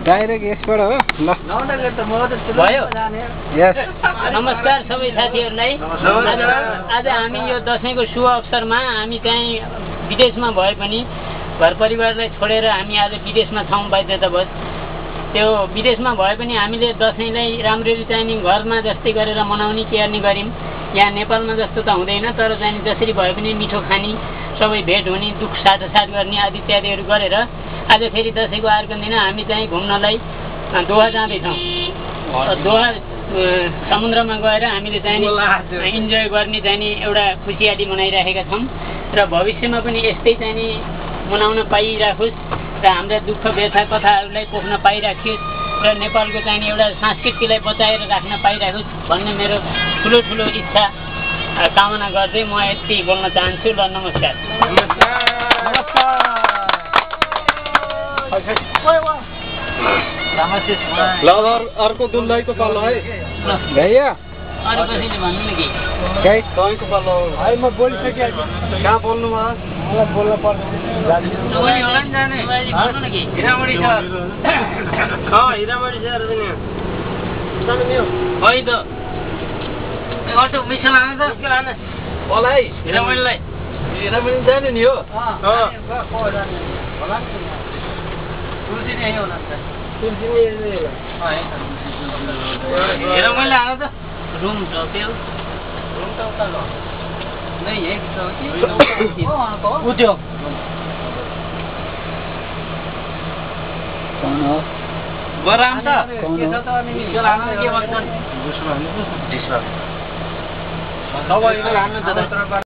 direct यसबाट हो ल भयो यस नमस्कार सबै साथीहरूलाई आज हामी यो दशैंको शुभ अवसरमा हामी चाहिँ विदेशमा भए पनि घर परिवारलाई छोडेर हामी आज विदेशमा छौँ बाध्यतावश त्यो विदेशमा भए पनि हामीले दशैंलाई राम्ररी चाहिँ घरमा जस्तै गरेर मनाउने केर्ने गर्यौं यहाँ नेपालमा जस्तो त हुँदैन तर चाहिँ जसरी भए पनि मिठो खानी सबै भेट हुने दुख साथसाथ गर्ने आदि इत्यादिहरू गरेर आज फेरि दशैंको अर्को दिन हामी चाहिँ घुम्नलाई दोहा जाँदैछौँ दोहा समुद्रमा गएर हामीले चाहिँ इन्जोय गर्ने चाहिँ एउटा खुसियाली मनाइराखेका छौँ र भविष्यमा पनि यस्तै चाहिँ मनाउन पाइराखोस् र हाम्रा दुःख व्यथा कथाहरूलाई पोख्न पाइराखोस् र नेपालको चाहिँ एउटा संस्कृतिलाई बचाएर राख्न पाइराखोस् भन्ने मेरो ठुलो इच्छा कामना गर्दै म यति बोल्न चाहन्छु ल नमस्कार ल अर्को दुलदाईको पालो है भैया अरू कसैले भन्नु न कि तपाईँको पालो है म बोलिसकेँ कहाँ बोल्नु मलाई बोल्न पर्छ हिरामणी सर है त अटो मिसो लानु त मलाई हिरामणीलाई हिरामणी जाने नि हो हिरामणीलाई आएको त रुम छ त्यो उद्योग बराम त